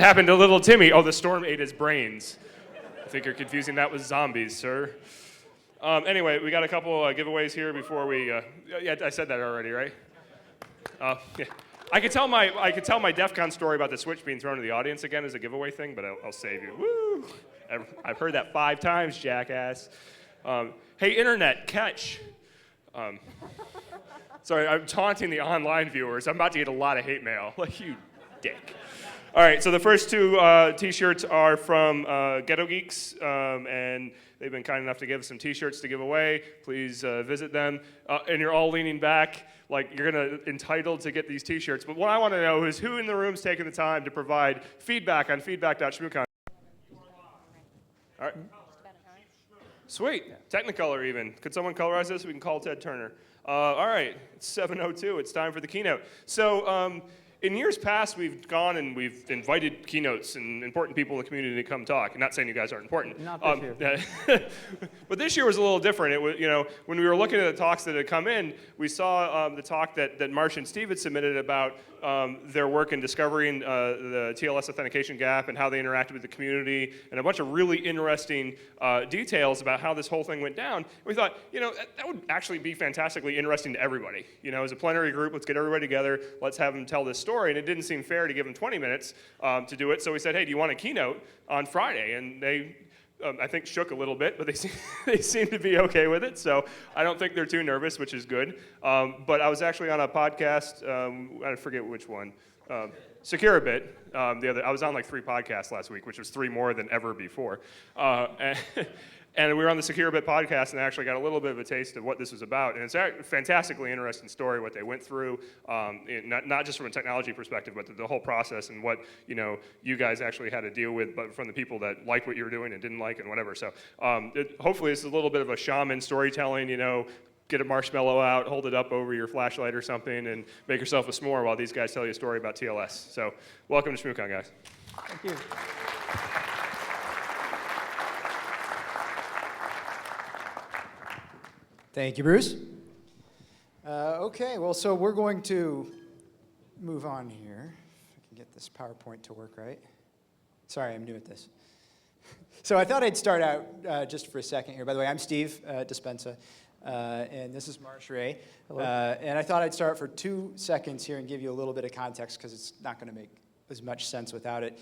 What happened to little Timmy? Oh, the storm ate his brains. I think you're confusing that with zombies, sir. Anyway, we got a couple giveaways here before we. Yeah, I said that already, right? Yeah. I could tell my DEF CON story about the switch being thrown to the audience again as a giveaway thing, but I'll save you. Woo! I've heard that 5 times, jackass. Hey, internet, catch. Sorry, I'm taunting the online viewers. I'm about to get a lot of hate mail. Like, you dick. All right, so the first 2 T-shirts are from Ghetto Geeks, and they've been kind enough to give us some T-shirts to give away. Please visit them. And you're all leaning back like you're entitled to get these T-shirts. But what I want to know is who in the room's taking the time to provide feedback on feedback.shmoocon. All right. Sweet. Technicolor even. Could someone colorize this? We can call Ted Turner. All right. It's 7:02. It's time for the keynote. So in years past, we've gone and we've invited keynotes and important people in the community to come talk. I'm not saying you guys aren't important. Not this year. But this year was a little different. It was, when we were looking at the talks that had come in, we saw the talk that Marsh and Steve had submitted about their work in discovering the TLS authentication gap and how they interacted with the community, and a bunch of really interesting details about how this whole thing went down. We thought, that would actually be fantastically interesting to everybody. As a plenary group, let's get everybody together, let's have them tell this story, and it didn't seem fair to give them 20 minutes to do it, so we said, hey, do you want a keynote on Friday? And they, I think, shook a little bit, but they seem to be okay with it, so I don't think they're too nervous, which is good. But I was actually on a podcast, I forget which one, Securabit. I was on like 3 podcasts last week, which was 3 more than ever before. And we were on the Securabit podcast and actually got a little bit of a taste of what this was about. And it's a fantastically interesting story, what they went through, not just from a technology perspective, but the whole process and what you guys actually had to deal with, but from the people that liked what you were doing and didn't like and whatever. So hopefully it's a little bit of a shaman storytelling, get a marshmallow out, hold it up over your flashlight or something, and make yourself a s'more while these guys tell you a story about TLS. So welcome to Shmoocon, guys. Thank you. Thank you, Bruce. Okay, well, so we're going to move on here. If I can get this PowerPoint to work right. Sorry, I'm new at this. So I thought I'd start out just for a second here. By the way, I'm Steve Dispensa, and this is Marsh Ray. Hello. And I thought I'd start for 2 seconds here and give you a little bit of context because it's not going to make as much sense without it.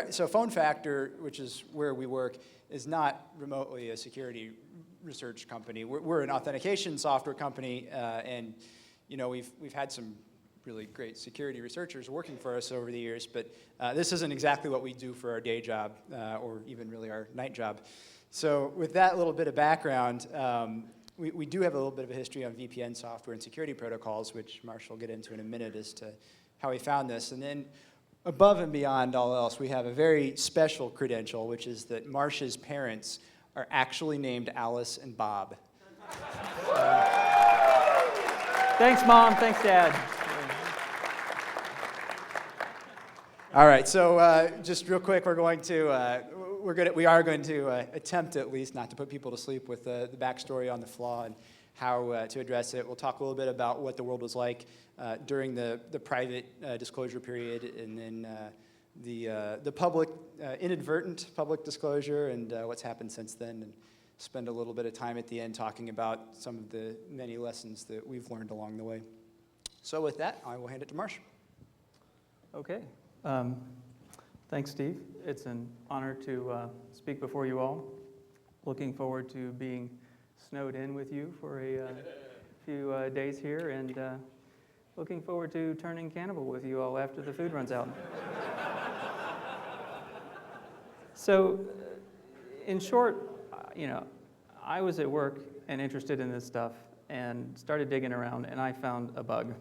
So Phone Factor, which is where we work, is not remotely a security research company. We're an authentication software company, and we've had some really great security researchers working for us over the years, but this isn't exactly what we do for our day job, or even really our night job. So with that little bit of background, we do have a little bit of a history on VPN software and security protocols, which Marshall will get into in a minute as to how we found this. And then above and beyond all else, we have a very special credential, which is that Marsh's parents are actually named Alice and Bob. Thanks, Mom. Thanks, Dad. All right, so just real quick, we are going to attempt at least not to put people to sleep with the backstory on the flaw and how to address it. We'll talk a little bit about what the world was like during the private disclosure period, and then the public, inadvertent public disclosure, and what's happened since then, and spend a little bit of time at the end talking about some of the many lessons that we've learned along the way. So with that, I will hand it to Marsh. Okay. Thanks, Steve. It's an honor to speak before you all. Looking forward to being snowed in with you for a few days here, and looking forward to turning cannibal with you all after the food runs out. So, in short, I was at work and interested in this stuff and started digging around, and I found a bug.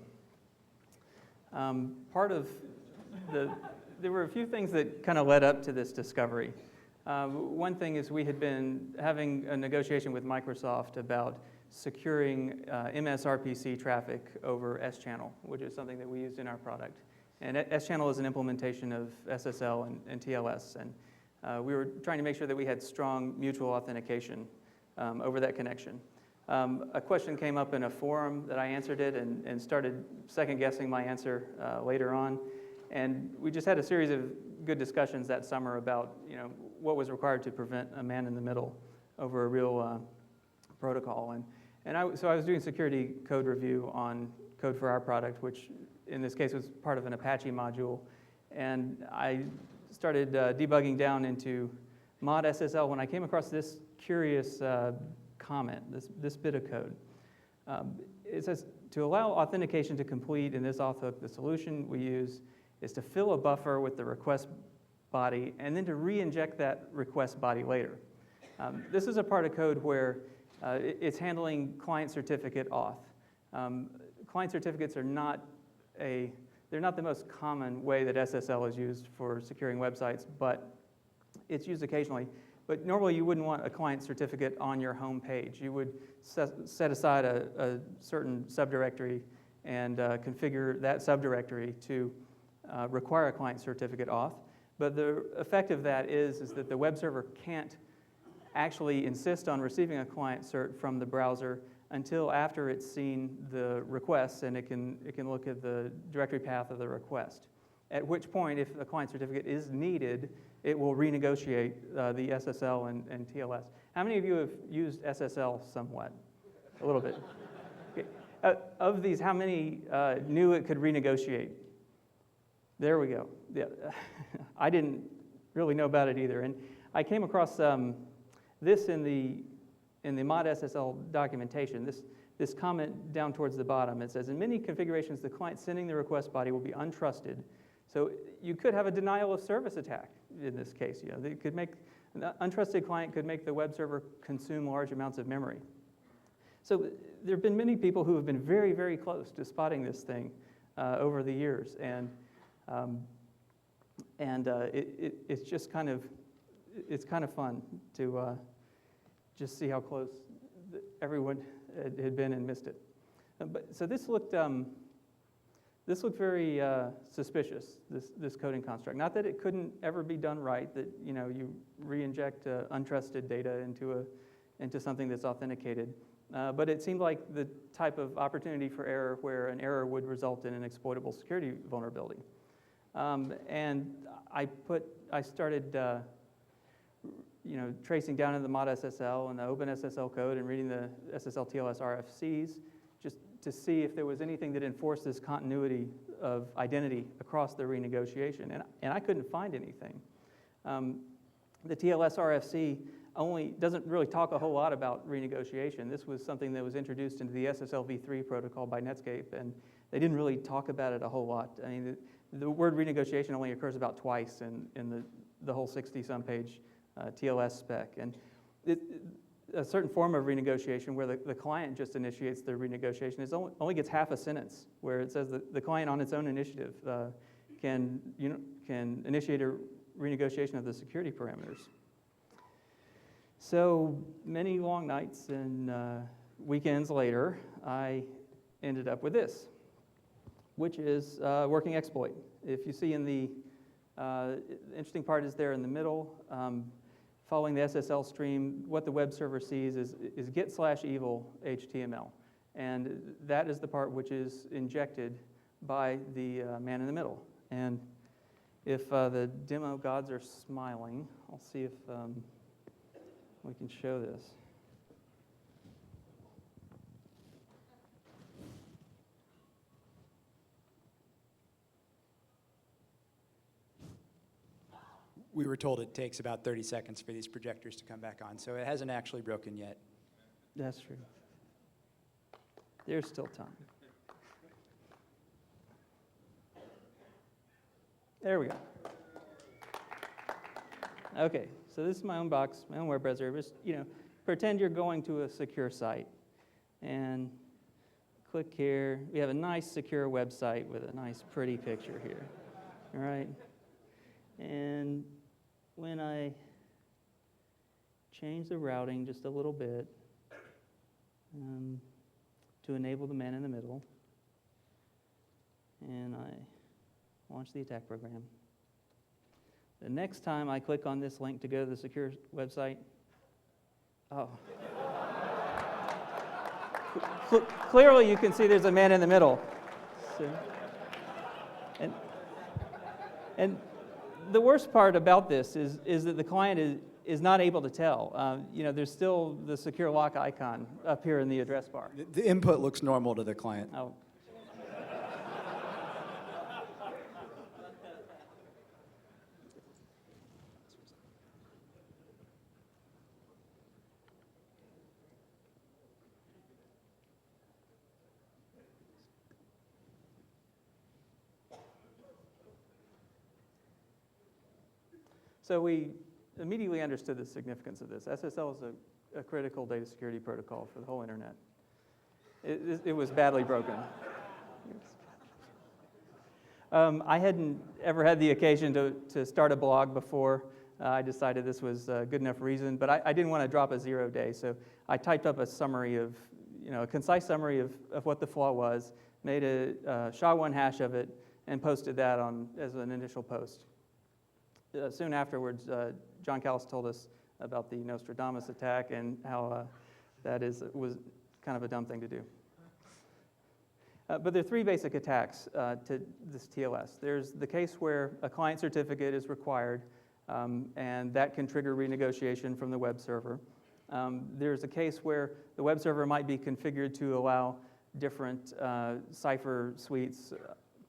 There were a few things that kind of led up to this discovery. One thing is we had been having a negotiation with Microsoft about securing MSRPC traffic over S-channel, which is something that we used in our product. And S-channel is an implementation of SSL and TLS, and we were trying to make sure that we had strong mutual authentication over that connection. A question came up in a forum that I answered it and started second-guessing my answer later on. And we just had a series of good discussions that summer about what was required to prevent a man in the middle over a real protocol. So I was doing security code review on code for our product, which in this case was part of an Apache module. And I started debugging down into mod SSL when I came across this curious comment, this bit of code. It says, to allow authentication to complete in this authhook, the solution we use is to fill a buffer with the request body and then to re-inject that request body later. This is a part of code where it's handling client certificate auth. Client certificates are they're not the most common way that SSL is used for securing websites, but it's used occasionally. But normally you wouldn't want a client certificate on your home page. You would set aside a certain subdirectory and configure that subdirectory to require a client certificate auth. But the effect of that is that the web server can't actually insist on receiving a client cert from the browser until after it's seen the request and it can look at the directory path of the request. At which point, if the client certificate is needed, it will renegotiate the SSL and TLS. How many of you have used SSL somewhat? A little bit. Okay. Of these, how many knew it could renegotiate? There we go. Yeah. I didn't really know about it either. And I came across this in the mod SSL documentation. This comment down towards the bottom, it says, in many configurations, the client sending the request body will be untrusted. So you could have a denial of service attack in this case. An untrusted client could make the web server consume large amounts of memory. So there have been many people who have been very, very close to spotting this thing over the years. It's just kind of fun to just see how close everyone had been and missed it. So this looked very suspicious, this coding construct. Not that it couldn't ever be done right, that you re-inject untrusted data into something that's authenticated. But it seemed like the type of opportunity for error where an error would result in an exploitable security vulnerability. And I started tracing down into the mod SSL and the open SSL code and reading the SSL TLS RFCs just to see if there was anything that enforced this continuity of identity across the renegotiation. And I couldn't find anything. The TLS RFC doesn't really talk a whole lot about renegotiation. This was something that was introduced into the SSL v3 protocol by Netscape, and they didn't really talk about it a whole lot. I mean, the word renegotiation only occurs about twice in the whole 60-some page TLS spec. And a certain form of renegotiation where the client just initiates the renegotiation only gets half a sentence, where it says that the client on its own initiative can initiate a renegotiation of the security parameters. So many long nights and weekends later, I ended up with this, which is working exploit. If you see in the interesting part is there in the middle, following the SSL stream, what the web server sees is get/evil HTML. And that is the part which is injected by the man in the middle. And if the demo gods are smiling, I'll see if we can show this. We were told it takes about 30 seconds for these projectors to come back on, so it hasn't actually broken yet. That's true. There's still time. There we go. Okay, so this is my own box, my own web browser. Just, pretend you're going to a secure site, and click here. We have a nice secure website with a nice pretty picture here. All right, and when I change the routing just a little bit to enable the man in the middle, and I launch the attack program. The next time I click on this link to go to the secure website, clearly you can see there's a man in the middle. So, and the worst part about this is that the client is not able to tell. There's still the secure lock icon up here in the address bar. The input looks normal to the client. Oh. So we immediately understood the significance of this. SSL is a critical data security protocol for the whole internet. It was badly broken. I hadn't ever had the occasion to start a blog before. I decided this was a good enough reason, but I didn't want to drop a 0 day, so I typed up a summary of, a concise summary of what the flaw was, made a SHA-1 hash of it, and posted that as an initial post. Soon afterwards, John Callis told us about the Nostradamus attack and how that was kind of a dumb thing to do. But there are 3 basic attacks to this TLS. There's the case where a client certificate is required, and that can trigger renegotiation from the web server. There's a case where the web server might be configured to allow different cipher suites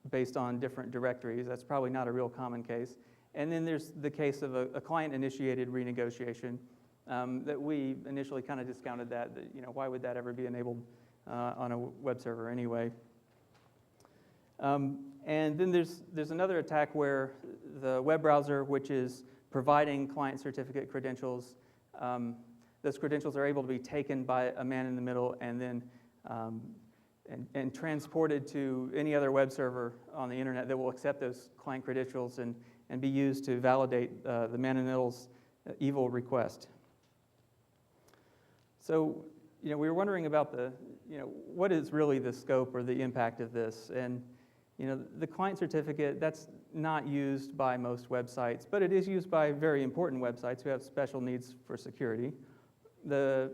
based on different directories. That's probably not a real common case. And then there's the case of a client-initiated renegotiation that we initially kind of discounted that why would that ever be enabled on a web server anyway? And then there's another attack where the web browser, which is providing client certificate credentials, those credentials are able to be taken by a man in the middle and then and transported to any other web server on the internet that will accept those client credentials and be used to validate the man in the middle's evil request. So, we were wondering about what is really the scope or the impact of this? And, the client certificate, that's not used by most websites, but it is used by very important websites who have special needs for security. The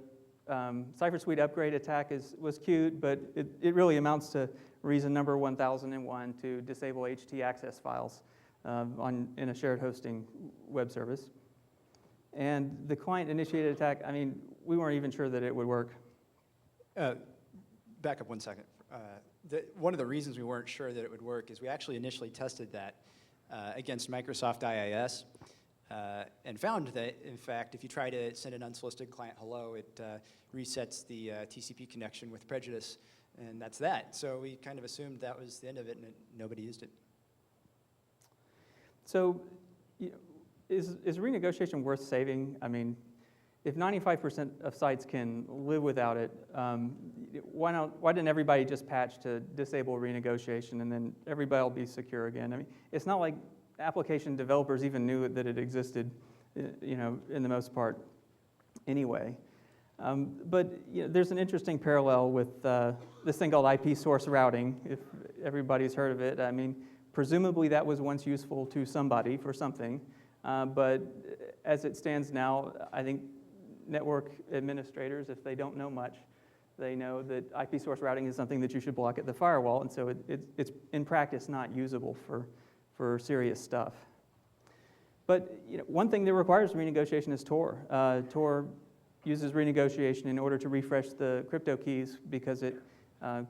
Cipher Suite upgrade attack was cute, but it really amounts to reason number 1001 to disable HT access files in a shared hosting web service. And the client-initiated attack, we weren't even sure that it would work. Back up 1 second. One of the reasons we weren't sure that it would work is we actually initially tested that against Microsoft IIS and found that, in fact, if you try to send an unsolicited client hello, it resets the TCP connection with prejudice, and that's that. So we kind of assumed that was the end of it, and nobody used it. So, is renegotiation worth saving? If 95% of sites can live without it, why didn't everybody just patch to disable renegotiation and then everybody will be secure again? It's not like application developers even knew that it existed, in the most part anyway. But there's an interesting parallel with this thing called IP source routing, if everybody's heard of it. Presumably that was once useful to somebody for something, but as it stands now, I think network administrators, if they don't know much, they know that IP source routing is something that you should block at the firewall, and so it's in practice not usable for serious stuff. But one thing that requires renegotiation is Tor. Tor uses renegotiation in order to refresh the crypto keys because it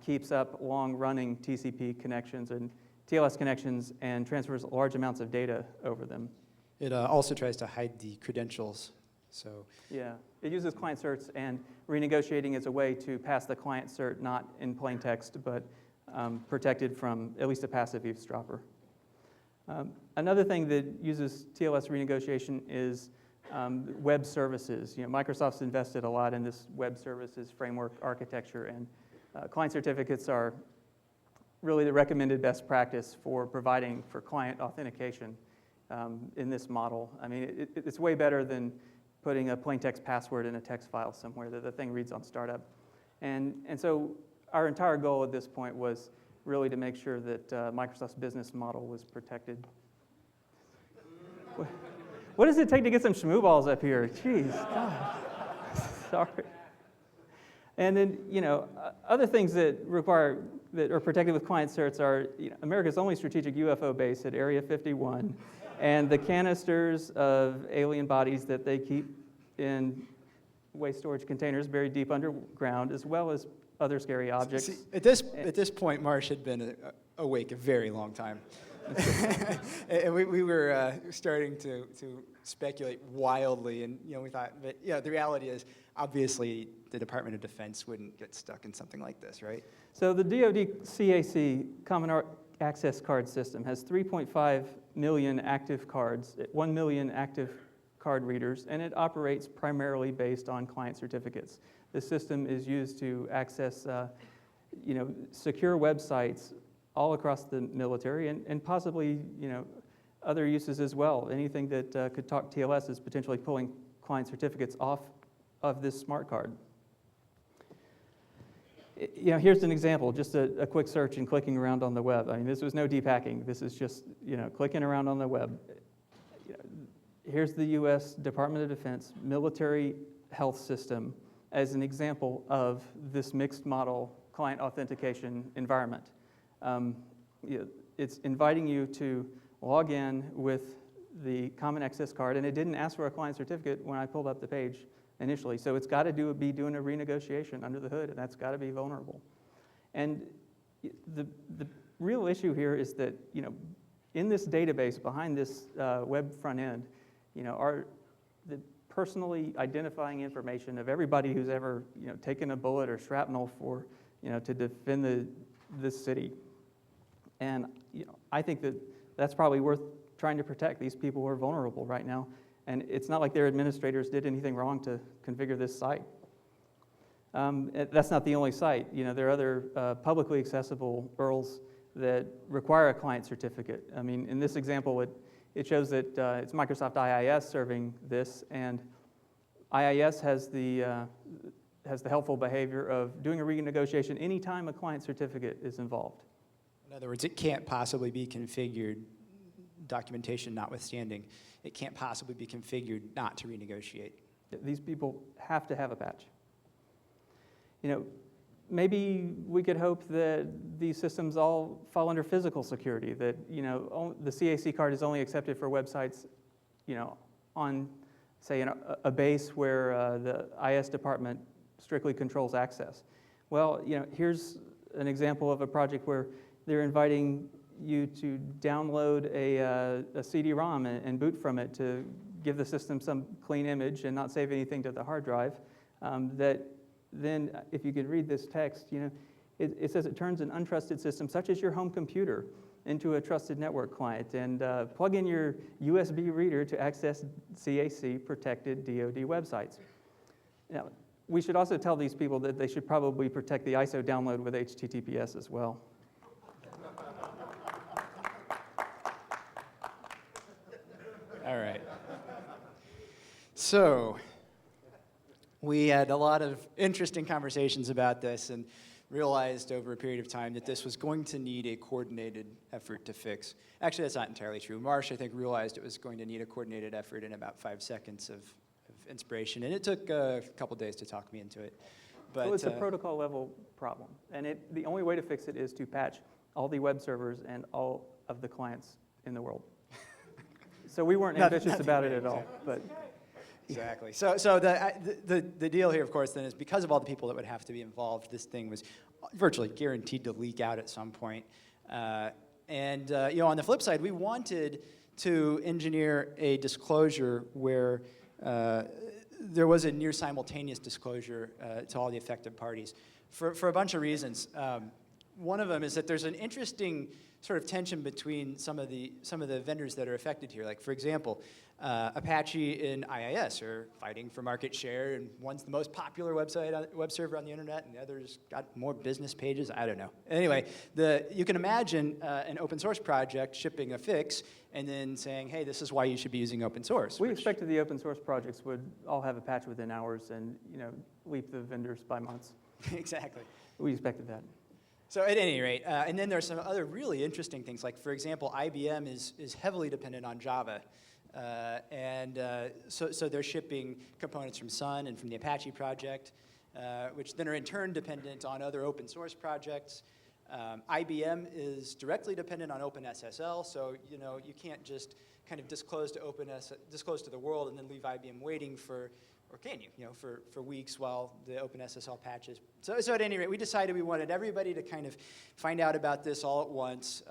keeps up long-running TCP connections and TLS connections and transfers large amounts of data over them. It also tries to hide the credentials. So yeah, it uses client certs, and renegotiating is a way to pass the client cert not in plain text, but protected from at least a passive eavesdropper. Another thing that uses TLS renegotiation is web services. Microsoft's invested a lot in this web services framework architecture, and client certificates are really the recommended best practice for providing for client authentication in this model. It's way better than putting a plain text password in a text file somewhere that the thing reads on startup. And so our entire goal at this point was really to make sure that Microsoft's business model was protected. What does it take to get some shmoo balls up here? Jeez, God. Sorry. And then, other things that are protected with client certs are America's only strategic UFO base at Area 51, and the canisters of alien bodies that they keep in waste storage containers buried deep underground, as well as other scary objects. See, at this point, Marsh had been awake a very long time. And we were starting to speculate wildly, and we thought, but the reality is, obviously, the Department of Defense wouldn't get stuck in something like this, right? So the DoD CAC Common Access Card System has 3.5 million active cards, 1 million active card readers, and it operates primarily based on client certificates. The system is used to access, secure websites all across the military, and possibly, other uses as well. Anything that could talk TLS is potentially pulling client certificates off of this smart card. Here's an example, just a quick search and clicking around on the web. I mean, this was no deep hacking. This is just, clicking around on the web. Here's the U.S. Department of Defense military health system as an example of this mixed model client authentication environment. It's inviting you to log in with the Common Access Card, and it didn't ask for a client certificate when I pulled up the page initially. So it's got to be doing a renegotiation under the hood, and that's got to be vulnerable. And the real issue here is that, in this database behind this web front end, are the personally identifying information of everybody who's ever, taken a bullet or shrapnel for, to defend this city. And, I think that's probably worth trying to protect these people who are vulnerable right now. And it's not like their administrators did anything wrong to configure this site. That's not the only site. There are other publicly accessible URLs that require a client certificate. I mean, in this example, it shows that it's Microsoft IIS serving this, and IIS has the helpful behavior of doing a renegotiation anytime a client certificate is involved. In other words, it can't possibly be configured, documentation notwithstanding, it can't possibly be configured not to renegotiate. These people have to have a patch. Maybe we could hope that these systems all fall under physical security, that, the CAC card is only accepted for websites, on, say, a base where the IS department strictly controls access. Well, here's an example of a project where they're inviting you to download a CD-ROM and boot from it to give the system some clean image and not save anything to the hard drive. That then, if you could read this text, it says it turns an untrusted system, such as your home computer, into a trusted network client, and plug in your USB reader to access CAC-protected DoD websites. Now, we should also tell these people that they should probably protect the ISO download with HTTPS as well. All right. So, we had a lot of interesting conversations about this and realized over a period of time that this was going to need a coordinated effort to fix. Actually, that's not entirely true. Marsh, I think, realized it was going to need a coordinated effort in about 5 seconds of inspiration, and it took a couple days to talk me into it. But well, it's a protocol level problem, and the only way to fix it is to patch all the web servers and all of the clients in the world. So we weren't ambitious about it at all, but. Exactly. So the deal here, of course, then is because of all the people that would have to be involved, this thing was virtually guaranteed to leak out at some point. On the flip side, we wanted to engineer a disclosure where there was a near simultaneous disclosure to all the affected parties for a bunch of reasons. One of them is that there's an interesting sort of tension between some of the vendors that are affected here. Like, for example, Apache and IIS are fighting for market share, and one's the most popular web server on the internet, and the other's got more business pages. I don't know. Anyway, you can imagine an open source project shipping a fix and then saying, hey, this is why you should be using open source. We expected the open source projects would all have a patch within hours and leap the vendors by months. Exactly. We expected that. So at any rate, and then there's some other really interesting things. Like, for example, IBM is heavily dependent on Java. So they're shipping components from Sun and from the Apache project, which then are in turn dependent on other open source projects. IBM is directly dependent on OpenSSL, so you can't just kind of disclose to the world and then leave IBM waiting for, or can you, for weeks while the OpenSSL patches. So at any rate, we decided we wanted everybody to kind of find out about this all at once.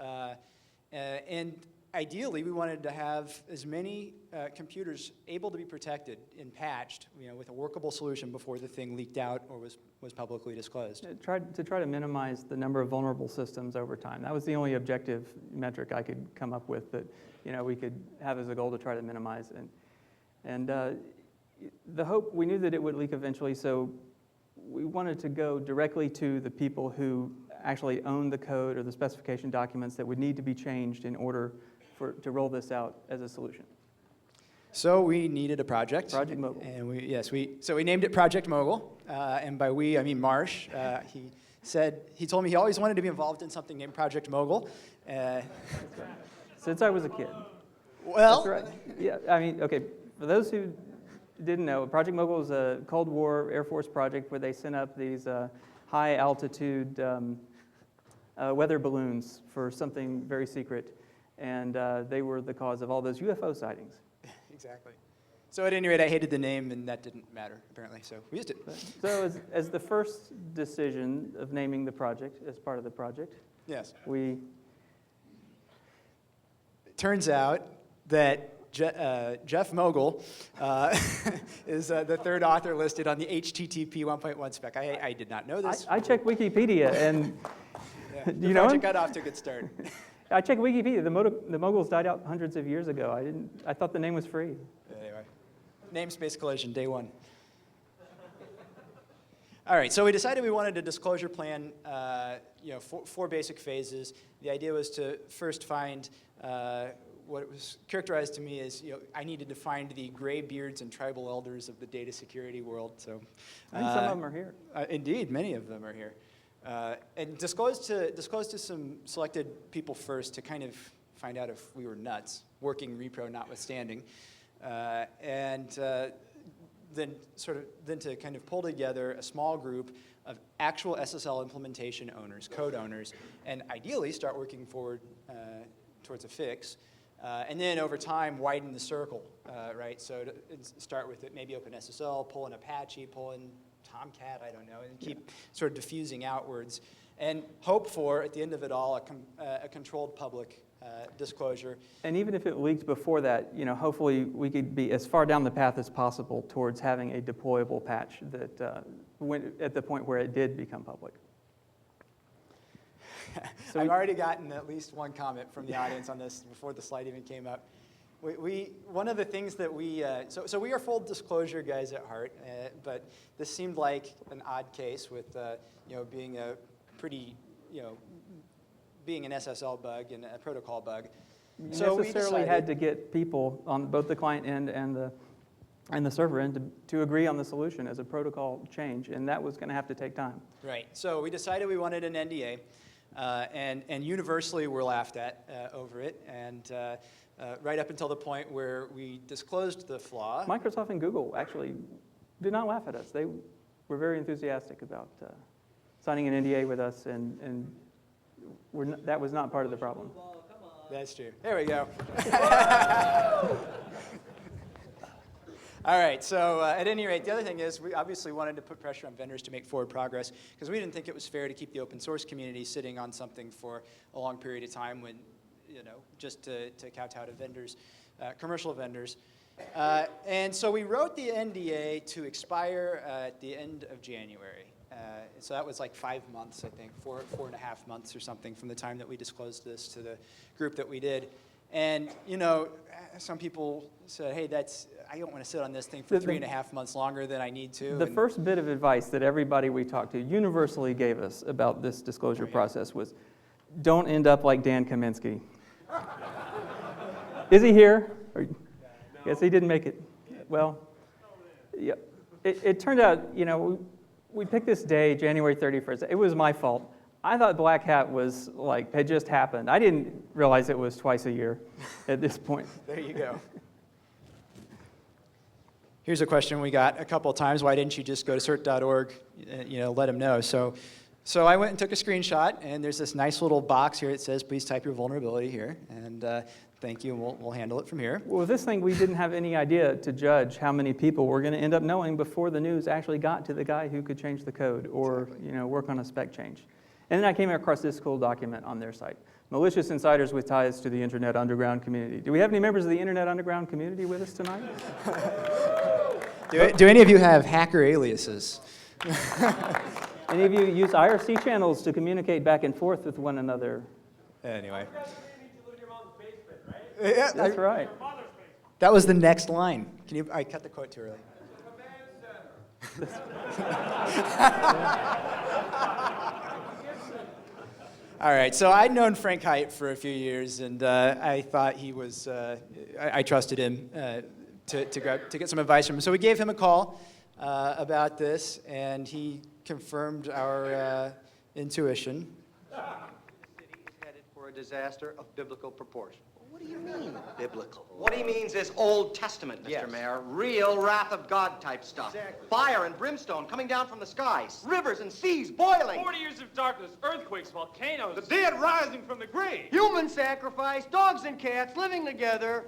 And ideally, we wanted to have as many computers able to be protected and patched, with a workable solution before the thing leaked out or was publicly disclosed. Try to minimize the number of vulnerable systems over time. That was the only objective metric I could come up with that we could have as a goal to try to minimize. And the hope, we knew that it would leak eventually, so we wanted to go directly to the people who actually own the code or the specification documents that would need to be changed in order to roll this out as a solution. So we needed a project. Project Mogul. And we named it Project Mogul. And by we, I mean Marsh. He told me he always wanted to be involved in something named Project Mogul. Since I was a kid. Well. That's right. Yeah, I mean, okay, for those who didn't know, Project Mogul is a Cold War Air Force project where they sent up these high altitude weather balloons for something very secret. And they were the cause of all those UFO sightings. Exactly. So at any rate, I hated the name, and that didn't matter, apparently, so we used it. So as the first decision of naming the project, as part of the project, yes, it turns out that Jeff Mogul is the third author listed on the HTTP 1.1 spec. I did not know this. I checked Wikipedia, and the you know project got off to a good start. I checked Wikipedia. The Moguls died out hundreds of years ago. I thought the name was free. Anyway, namespace collision, day one. All right, so we decided we wanted a disclosure plan, four basic phases. The idea was to first find what was characterized to me as, I needed to find the gray beards and tribal elders of the data security world. So, I think some of them are here. Indeed, many of them are here. And disclose to some selected people first to kind of find out if we were nuts, working repro notwithstanding, and then to kind of pull together a small group of actual SSL implementation owners, code owners, and ideally start working forward towards a fix. And then over time, widen the circle, right? So to start with it, maybe OpenSSL, pull in Apache, pull in Tomcat, I don't know, and keep sort of diffusing outwards, and hope for, at the end of it all, a controlled public disclosure. And even if it leaked before that, hopefully we could be as far down the path as possible towards having a deployable patch that went at the point where it did become public. So I've already gotten at least one comment from the audience on this before the slide even came up. One of the things that we are full disclosure guys at heart, but this seemed like an odd case with being a pretty being an SSL bug and a protocol bug. You so necessarily had to get people on both the client end and the server end to agree on the solution as a protocol change, and that was going to have to take time. Right. So we decided we wanted an NDA, and universally we're laughed at over it, and. Right up until the point where we disclosed the flaw. Microsoft and Google actually did not laugh at us. They were very enthusiastic about signing an NDA with us, and that was not part of the problem. That's true. There we go. All right, so at any rate, the other thing is we obviously wanted to put pressure on vendors to make forward progress because we didn't think it was fair to keep the open source community sitting on something for a long period of time when just to kowtow to vendors, commercial vendors. And so we wrote the NDA to expire at the end of January. So that was like 5 months, I think, 4.5 months or something from the time that we disclosed this to the group that we did. And, some people said, hey, I don't want to sit on this thing for 3.5 months longer than I need to. The first bit of advice that everybody we talked to universally gave us about this disclosure process was, don't end up like Dan Kaminsky. Is he here? Yes, he didn't make it. Well, yeah. It turned out, we picked this day, January 31st. It was my fault. I thought Black Hat was had just happened. I didn't realize it was twice a year at this point. There you go. Here's a question we got a couple of times. Why didn't you just go to cert.org, let them know? So I went and took a screenshot, and there's this nice little box here. It says, please type your vulnerability here. And Thank you, and we'll handle it from here. Well, with this thing, we didn't have any idea to judge how many people we're going to end up knowing before the news actually got to the guy who could change the code or work on a spec change. And then I came across this cool document on their site. Malicious insiders with ties to the Internet Underground community. Do we have any members of the Internet Underground community with us tonight? Do any of you have hacker aliases? Any of you use IRC channels to communicate back and forth with one another? Anyway. That's right. That was the next line. I cut the quote too early. All right, so I'd known Frank Haidt for a few years, and I thought he was, I trusted him to get some advice from him. So we gave him a call about this, and he confirmed our intuition. The city is headed for a disaster of biblical proportion. What do you mean, biblical? What he means is Old Testament, Mr. Yes. Mayor. Real wrath of God type stuff. Exactly. Fire and brimstone coming down from the skies. Rivers and seas boiling. 40 years of darkness, earthquakes, volcanoes. The dead rising from the grave. Human sacrifice, dogs and cats living together.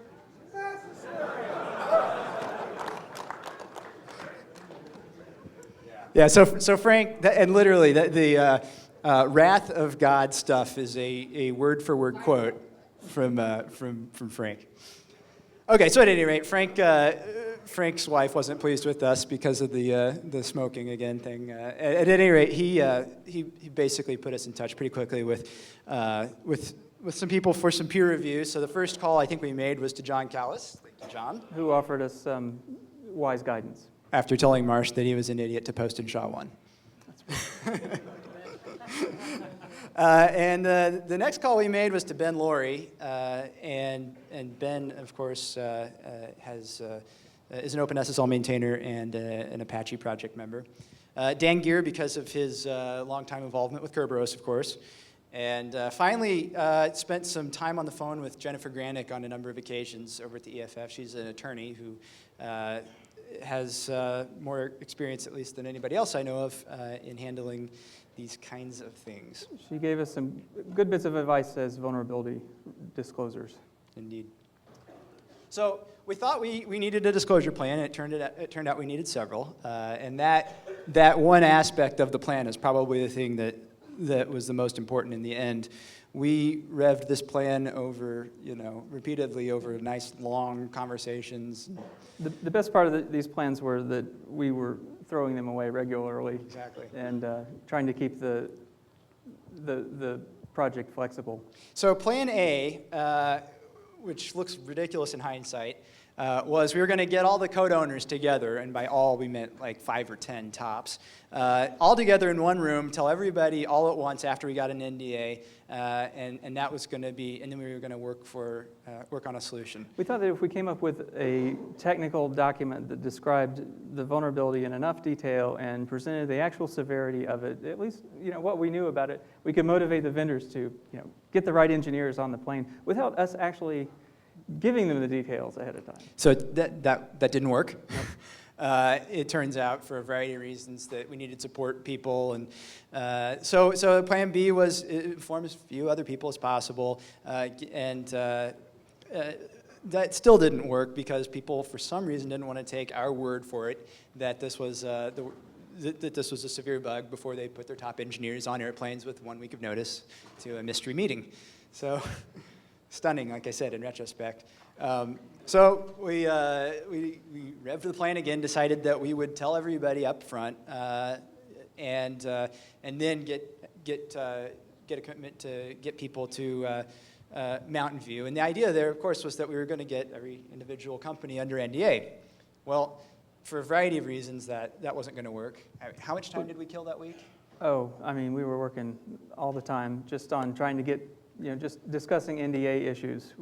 Yeah, so Frank, and literally, the wrath of God stuff is a word-for-word quote from Frank. Okay, so at any rate, Frank's wife wasn't pleased with us because of the smoking again thing. At any rate, he basically put us in touch pretty quickly with some people for some peer review. So the first call I think we made was to John Callis. Thank you, John. Who offered us some wise guidance. After telling Marsh that he was an idiot to post in SHA-1. And the next call we made was to Ben Laurie, and Ben, of course, is an OpenSSL maintainer and an Apache project member. Dan Gear, because of his longtime involvement with Kerberos, of course. And finally, spent some time on the phone with Jennifer Granick on a number of occasions over at the EFF. She's an attorney who has more experience, at least, than anybody else I know of in handling these kinds of things. She gave us some good bits of advice as vulnerability disclosers. Indeed. So we thought we needed a disclosure plan, and it turned out we needed several. And that one aspect of the plan is probably the thing that was the most important in the end. We revved this plan over, repeatedly over nice long conversations. The best part of these plans were that we were throwing them away regularly. Exactly. And trying to keep the project flexible. So plan A, which looks ridiculous in hindsight, was we were going to get all the code owners together, and by all we meant like 5 or 10 tops, all together in one room, tell everybody all at once after we got an NDA, and that was going to be, and then we were going to work on a solution. We thought that if we came up with a technical document that described the vulnerability in enough detail and presented the actual severity of it, at least what we knew about it, we could motivate the vendors to get the right engineers on the plane without us actually giving them the details ahead of time. So that didn't work. It turns out, for a variety of reasons, that we needed support people, and so Plan B was inform as few other people as possible, and that still didn't work because people, for some reason, didn't want to take our word for it that this was that this was a severe bug before they put their top engineers on airplanes with 1 week of notice to a mystery meeting. So. Stunning, like I said, in retrospect. So we revved the plan again, decided that we would tell everybody up front, and then get a commitment to get people to Mountain View. And the idea there, of course, was that we were going to get every individual company under NDA. Well, for a variety of reasons, that wasn't going to work. How much time did we kill that week? Oh, I mean, we were working all the time just on trying to get, just discussing NDA issues,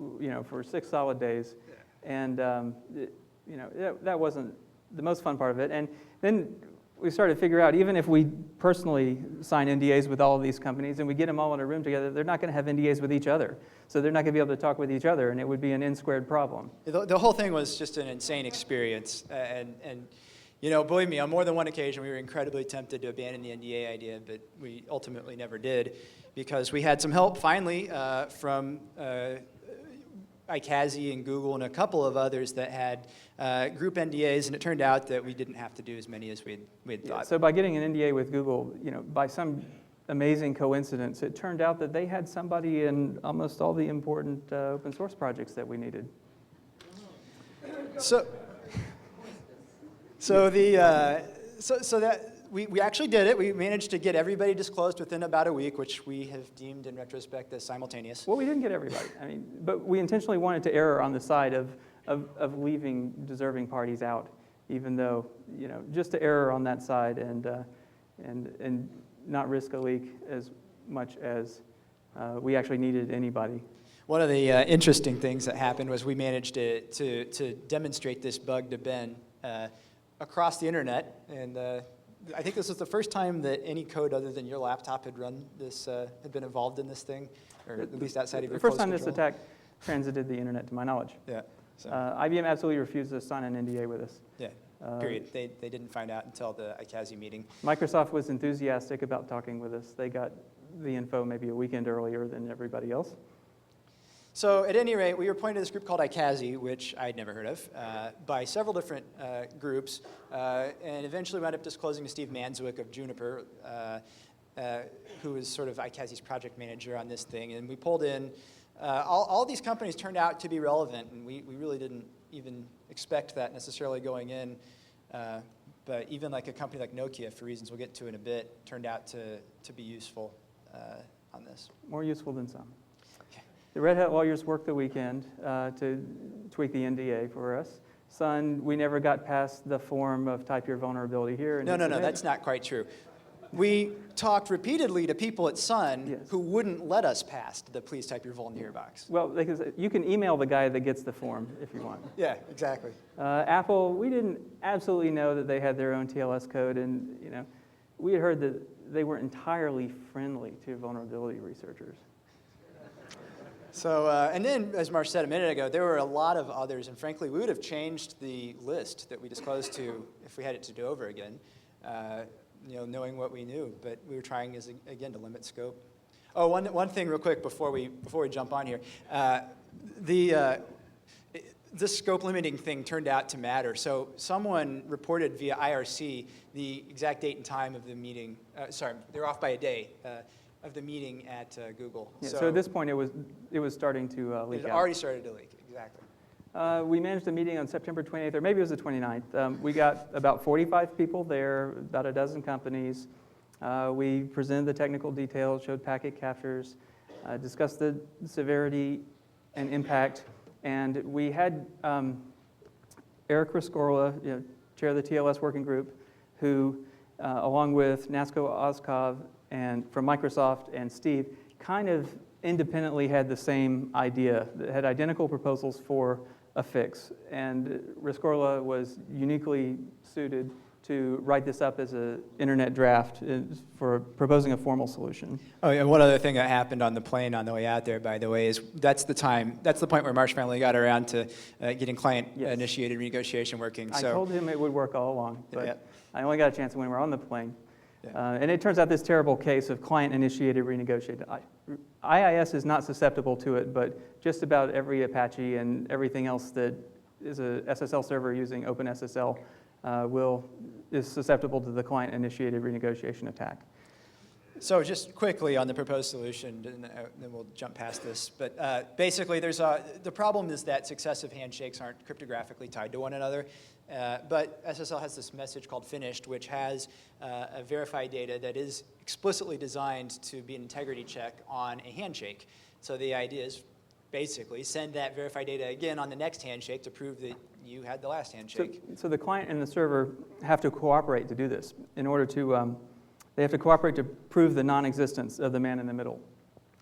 for 6 solid days. And, that wasn't the most fun part of it. And then we started to figure out, even if we personally sign NDAs with all of these companies and we get them all in a room together, they're not going to have NDAs with each other. So they're not going to be able to talk with each other, and it would be an N-squared problem. The whole thing was just an insane experience. And believe me, on more than one occasion, we were incredibly tempted to abandon the NDA idea, but we ultimately never did, because we had some help finally from, iCASI and Google and a couple of others that had group NDAs, and it turned out that we didn't have to do as many as we had thought. So by getting an NDA with Google, by some amazing coincidence, it turned out that they had somebody in almost all the important open source projects that we needed. So that we actually did it. We managed to get everybody disclosed within about a week, which we have deemed in retrospect as simultaneous. Well, we didn't get everybody. But we intentionally wanted to err on the side of leaving deserving parties out, even though, just to err on that side and not risk a leak as much as we actually needed anybody. One of the interesting things that happened was we managed to demonstrate this bug to Ben across the internet, and I think this was the first time that any code other than your laptop had run this, had been involved in this thing, or at least outside of your The first close time this control. attack transited the internet, to my knowledge. Yeah. So, IBM absolutely refused to sign an NDA with us. yeah. Period. They didn't find out until the iCASI meeting. Microsoft was enthusiastic about talking with us. They got the info maybe a weekend earlier than everybody else. So at any rate, we were pointed to this group called iCASI, which I'd never heard of, by several different groups, and eventually wound up disclosing to Steve Manswick of Juniper, who was sort of iCASI's project manager on this thing. And we pulled in, all these companies turned out to be relevant, and we really didn't even expect that necessarily going in. But even like a company like Nokia, for reasons we'll get to in a bit, turned out to be useful on this. More useful than some. The Red Hat lawyers worked the weekend to tweak the NDA for us. Sun, we never got past the form of type your vulnerability here. And No, that's not quite true. We talked repeatedly to people at Sun Yes. who wouldn't let us past the please type your vuln here box. Well, because you can email the guy that gets the form if you want. Yeah, exactly. Apple, we didn't absolutely know that they had their own TLS code, and we had heard that they weren't entirely friendly to vulnerability researchers. So, and then, as Marsh said a minute ago, there were a lot of others, and frankly, we would have changed the list that we disclosed to if we had it to do over again, knowing what we knew. But we were trying, again, to limit scope. Oh, one thing real quick before we jump on here. This scope limiting thing turned out to matter. So someone reported via IRC the exact date and time of the meeting. They're off by a day. Of the meeting at Google. Yeah, so at this point, it was starting to leak it out. already started to leak, exactly. We managed a meeting on September 28th, or maybe it was the 29th. We got about 45 people there, about a dozen companies. We presented the technical details, showed packet captures, discussed the severity and impact, and we had Eric Rescorla, chair of the TLS working group, who, along with Nasko Oskov and from Microsoft and Steve, kind of independently had the same idea, had identical proposals for a fix. And Rescorla was uniquely suited to write this up as an internet draft for proposing a formal solution. Oh, and one other thing that happened on the plane on the way out there, by the way, is that's the point where Marsh finally got around to getting client-initiated renegotiation working. I told him it would work all along, but yeah. I only got a chance when we were on the plane. Yeah. And it turns out this terrible case of client-initiated renegotiation. IIS is not susceptible to it, but just about every Apache and everything else that is a SSL server using OpenSSL is susceptible to the client-initiated renegotiation attack. So just quickly on the proposed solution, and then we'll jump past this. But basically, the problem is that successive handshakes aren't cryptographically tied to one another. But SSL has this message called finished, which has a verified data that is explicitly designed to be an integrity check on a handshake. So the idea is basically send that verified data again on the next handshake to prove that you had the last handshake. So the client and the server have to cooperate to do this. In order to, they have to cooperate to prove the non-existence of the man in the middle.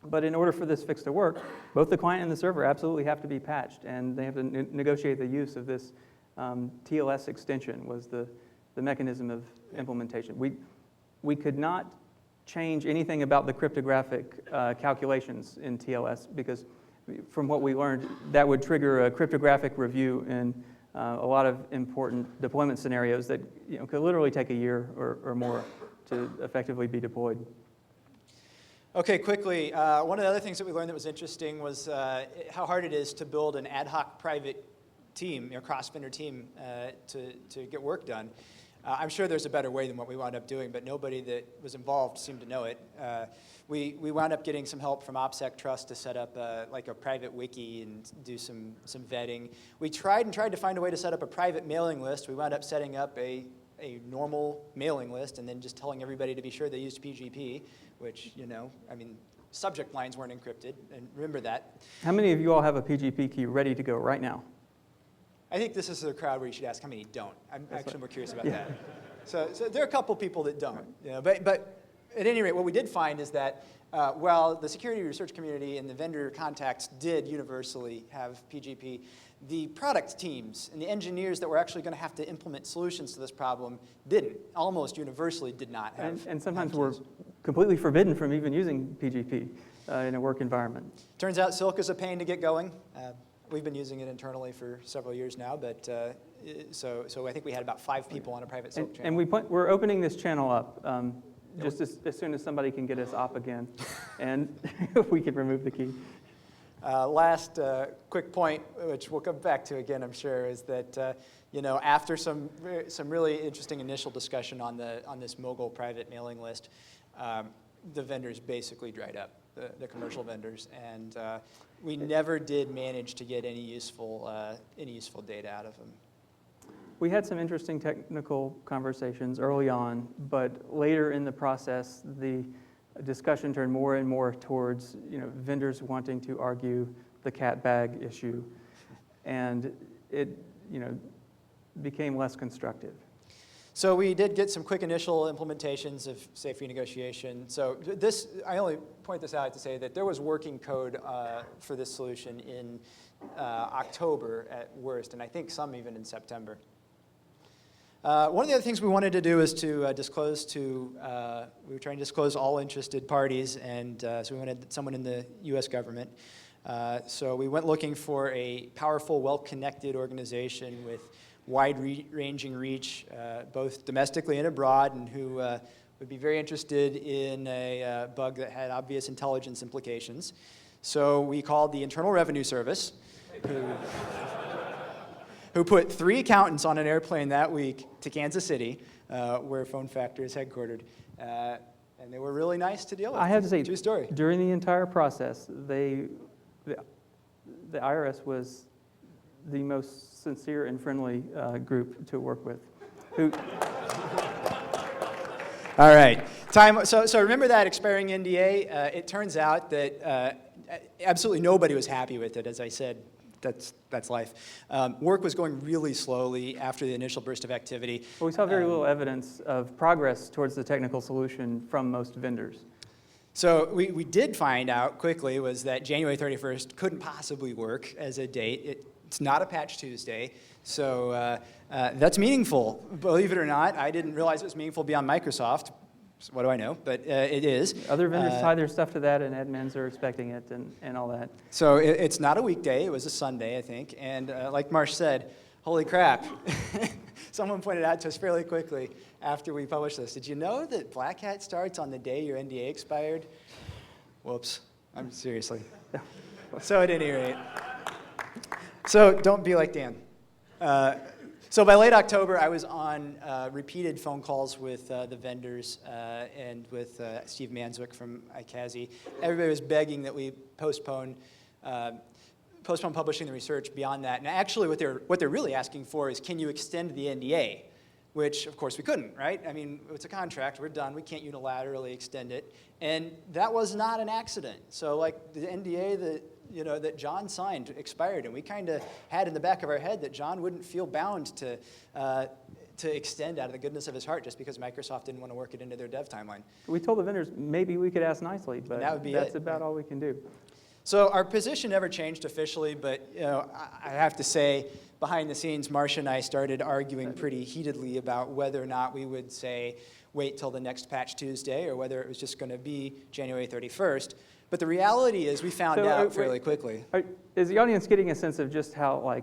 But in order for this fix to work, both the client and the server absolutely have to be patched, and they have to negotiate the use of this TLS extension was the mechanism of implementation. We could not change anything about the cryptographic calculations in TLS because from what we learned, that would trigger a cryptographic review in a lot of important deployment scenarios that could literally take a year or more to effectively be deployed. Okay, quickly, one of the other things that we learned that was interesting was how hard it is to build an ad hoc private team, cross-vendor team, to get work done. I'm sure there's a better way than what we wound up doing, but nobody that was involved seemed to know it. We wound up getting some help from OPSEC Trust to set up like a private wiki and do some vetting. We tried to find a way to set up a private mailing list. We wound up setting up a normal mailing list and then just telling everybody to be sure they used PGP, which, subject lines weren't encrypted, and remember that. How many of you all have a PGP key ready to go right now? I think this is the crowd where you should ask how many don't. I'm actually more curious about that. So there are a couple people that don't. But at any rate, what we did find is that while the security research community and the vendor contacts did universally have PGP, the product teams and the engineers that were actually going to have to implement solutions to this problem didn't. Almost universally did not have. And sometimes we're completely forbidden from even using PGP in a work environment. Turns out Silk is a pain to get going. We've been using it internally for several years now, but so I think we had about 5 people on a private Silk channel. And we're opening this channel up just as soon as somebody can get us op again, and we can remove the key. Last quick point, which we'll come back to again, I'm sure, is that after some really interesting initial discussion on this mogul private mailing list, the vendors basically dried up, the commercial vendors, and we never did manage to get any useful data out of them. We had some interesting technical conversations early on, but later in the process, the discussion turned more and more towards vendors wanting to argue the cat bag issue, and it became less constructive. So we did get some quick initial implementations of safe renegotiation. So I only point this out to say that there was working code for this solution in October at worst, and I think some even in September. One of the other things we wanted to do is to disclose we were trying to disclose all interested parties, and so we wanted someone in the US government. So we went looking for a powerful, well-connected organization with wide-ranging reach, both domestically and abroad, and who would be very interested in a bug that had obvious intelligence implications. So we called the Internal Revenue Service, who put 3 accountants on an airplane that week to Kansas City, where Phone Factor is headquartered. And they were really nice to deal with. I have to say, true story. During the entire process, the IRS was the most sincere and friendly group to work with. All right. So remember that expiring NDA? It turns out that absolutely nobody was happy with it, as I said. That's life. Work was going really slowly after the initial burst of activity. Well, we saw very little evidence of progress towards the technical solution from most vendors. So we did find out quickly was that January 31st couldn't possibly work as a date. It's not a Patch Tuesday, so that's meaningful. Believe it or not, I didn't realize it was meaningful beyond Microsoft. So what do I know? But it is. Other vendors tie their stuff to that, and admins are expecting it and all that. So it's not a weekday. It was a Sunday, I think. And like Marsh said, holy crap. Someone pointed out to us fairly quickly after we published this. Did you know that Black Hat starts on the day your NDA expired? Whoops. I'm seriously. So at any rate. So don't be like Dan. So by late October, I was on repeated phone calls with the vendors and with Steve Manswick from iCASI. Everybody was begging that we postpone publishing the research beyond that. And actually, what they're really asking for is, can you extend the NDA? Which, of course, we couldn't, right? I mean, it's a contract. We're done. We can't unilaterally extend it. And that was not an accident. So, like, the NDA that John signed expired, and we kind of had in the back of our head that John wouldn't feel bound to extend out of the goodness of his heart just because Microsoft didn't want to work it into their dev timeline. We told the vendors maybe we could ask nicely, but that's about all we can do. So our position never changed officially, but I have to say, behind the scenes, Marcia and I started arguing pretty heatedly about whether or not we would say wait till the next Patch Tuesday or whether it was just going to be January 31st. But the reality is we found out fairly quickly. Is the audience getting a sense of just how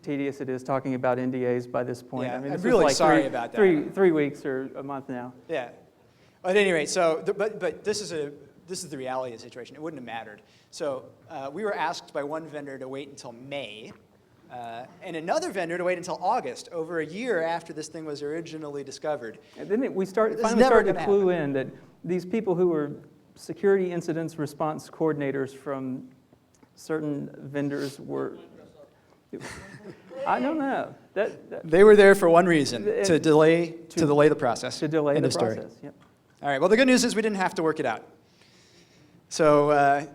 tedious it is talking about NDAs by this point? Yeah, I mean, I'm really sorry about that. 3 weeks or a month now. Yeah. At any rate, but this is a this is the reality of the situation. It wouldn't have mattered. So we were asked by one vendor to wait until May, and another vendor to wait until August, over a year after this thing was originally discovered. And then we This is finally never started to gonna clue in that these people who were security incidents response coordinators from certain vendors were. I don't know. They were there for one reason, And- to delay the process. To delay End the of story. process. Yep. All right, well, the good news is we didn't have to work it out. So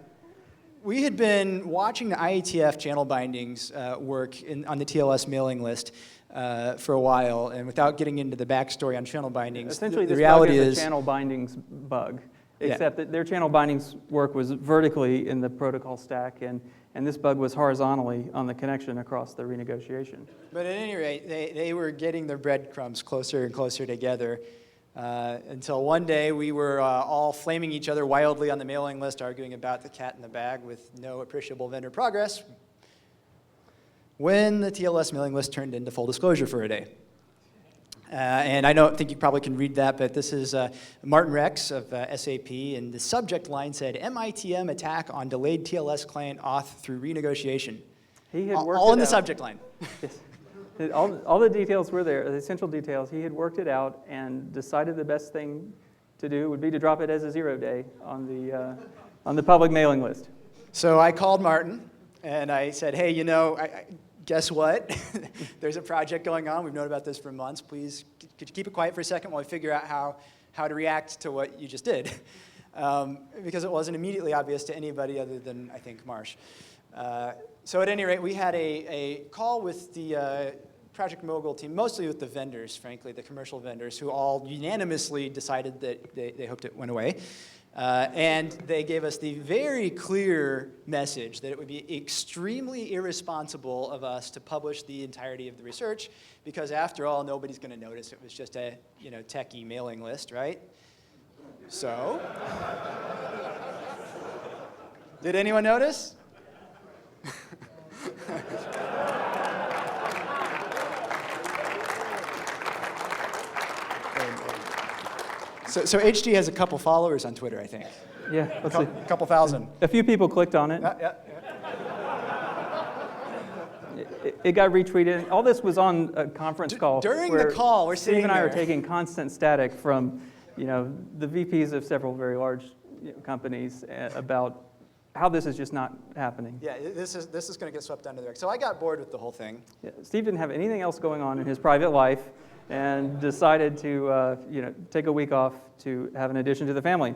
we had been watching the IETF channel bindings work on the TLS mailing list for a while, and without getting into the backstory on channel bindings, Essentially, the this reality bug is is a channel bindings bug, Yeah. except that their channel bindings work was vertically in the protocol stack, and this bug was horizontally on the connection across the renegotiation. But at any rate, they were getting their breadcrumbs closer and closer together until one day we were all flaming each other wildly on the mailing list, arguing about the cat in the bag with no appreciable vendor progress, when the TLS mailing list turned into full disclosure for a day. And I don't think you probably can read that, but this is Martin Rex of SAP, and the subject line said, MITM attack on delayed TLS client auth through renegotiation. He had worked All it in the out. subject line. Yes. All the details were there, the essential details. He had worked it out and decided the best thing to do would be to drop it as a 0 day on the public mailing list. So I called Martin, and I said, hey, you know, guess what? There's a project going on. We've known about this for months. Please, could you keep it quiet for a second while we figure out how to react to what you just did? Because it wasn't immediately obvious to anybody other than, I think, Marsh. So at any rate, we had a call with the Project Mogul team, mostly with the vendors, frankly, the commercial vendors, who all unanimously decided that they hoped it went away. And they gave us the very clear message that it would be extremely irresponsible of us to publish the entirety of the research, because after all, nobody's going to notice it was just a techie mailing list, right? So, did anyone notice? So HG has a couple followers on Twitter, I think. Yeah, let's see. A couple thousand. A few people clicked on it. Yeah. It got retweeted. All this was on a conference call. During the where call, we're Steve sitting and I are there. taking constant static from, the VPs of several very large companies about how this is just not happening. Yeah, this is going to get swept under the rug. So I got bored with the whole thing. Yeah, Steve didn't have anything else going on in his private life and decided to, take a week off to have an addition to the family.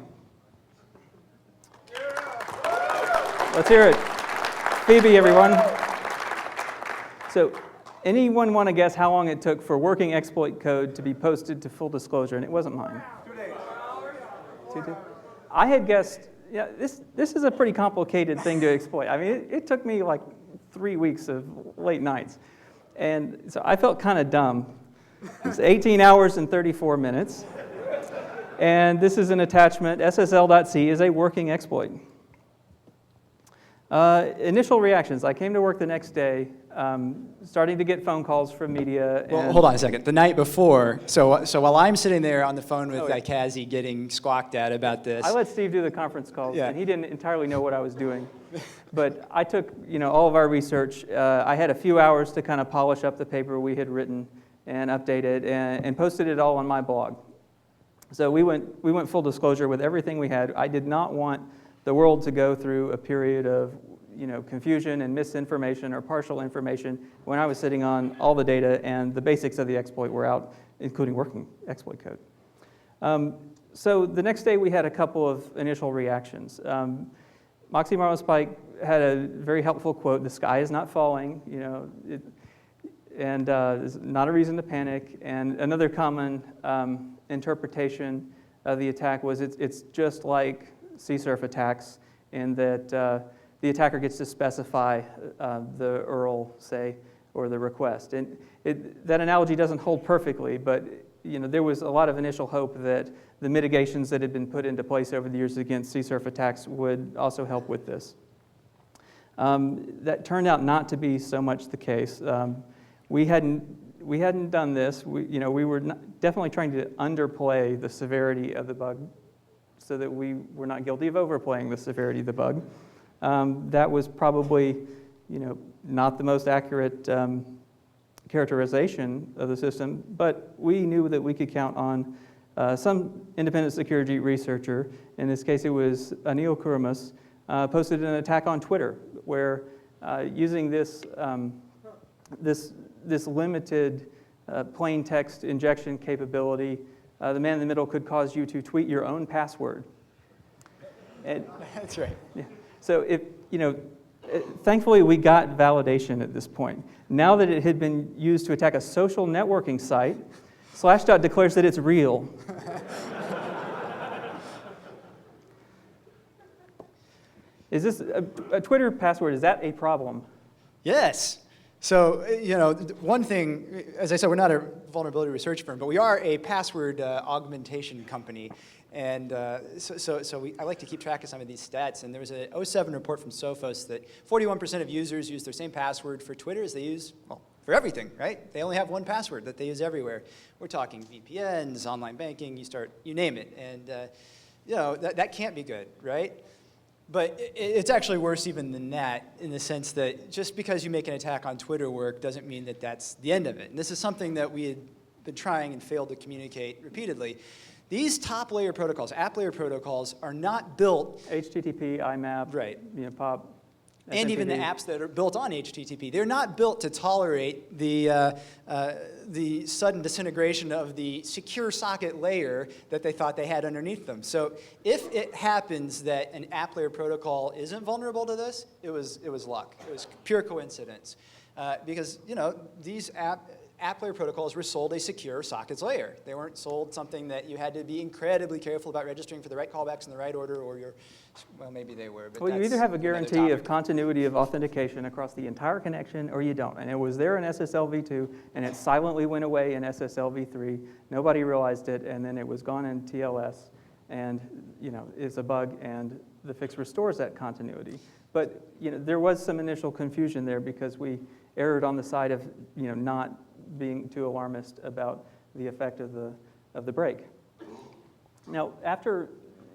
Let's hear it. Phoebe, everyone. So, anyone want to guess how long it took for working exploit code to be posted to full disclosure? And it wasn't mine. 2 days. 2 days? I had guessed, this is a pretty complicated thing to exploit. I mean, it took me like 3 weeks of late nights. And so I felt kind of dumb. It's 18 hours and 34 minutes. And this is an attachment. SSL.c is a working exploit. Initial reactions. I came to work the next day, starting to get phone calls from media. Well, hold on a second. The night before, so while I'm sitting there on the phone with yeah. Ikazi getting squawked at about this, I let Steve do the conference calls, Yeah. and he didn't entirely know what I was doing. But I took, all of our research. I had a few hours to kind of polish up the paper we had written and update it, and posted it all on my blog. So we went full disclosure with everything we had. I did not want the world to go through a period of confusion and misinformation or partial information when I was sitting on all the data and the basics of the exploit were out, including working exploit code. So the next day we had a couple of initial reactions. Moxie Marlowspike had a very helpful quote, "The sky is not falling," and it's not a reason to panic. And another common interpretation of the attack was it's just like CSRF attacks in that the attacker gets to specify the URL, say, or the request. And that analogy doesn't hold perfectly, but there was a lot of initial hope that the mitigations that had been put into place over the years against CSRF attacks would also help with this. That turned out not to be so much the case. We hadn't done this. We were definitely trying to underplay the severity of the bug so that we were not guilty of overplaying the severity of the bug. That was probably, not the most accurate characterization of the system, but we knew that we could count on some independent security researcher. In this case, it was Anil Kuramas, posted an attack on Twitter where using this limited plain text injection capability, the man in the middle could cause you to tweet your own password. And, That's right. yeah. So thankfully we got validation at this point. Now that it had been used to attack a social networking site, Slashdot declares that it's real. Is this a Twitter password? Is that a problem? Yes. So, one thing, as I said, we're not a vulnerability research firm, but we are a password augmentation company. And I like to keep track of some of these stats. And there was a 2007 report from Sophos that 41% of users use their same password for Twitter as they use, for everything, right? They only have one password that they use everywhere. We're talking VPNs, online banking, you name it. And, that can't be good, right? But it's actually worse even than that, in the sense that just because you make an attack on Twitter work doesn't mean that that's the end of it. And this is something that we had been trying and failed to communicate repeatedly. These top layer protocols, app layer protocols, are not built. HTTP, IMAP, right. POP. And even the apps that are built on HTTP, they're not built to tolerate the sudden disintegration of the secure socket layer that they thought they had underneath them. So if it happens that an app layer protocol isn't vulnerable to this, it was luck. It was pure coincidence. Because these app layer protocols were sold a secure sockets layer. They weren't sold something that you had to be incredibly careful about registering for the right callbacks in the right order, or well, maybe they were. But well, you either have a guarantee of continuity of authentication across the entire connection, or you don't. And it was there in SSL v2, and it silently went away in SSL v3. Nobody realized it, and then it was gone in TLS, and it's a bug, and the fix restores that continuity. But there was some initial confusion there because we erred on the side of not being too alarmist about the effect of the break. Now,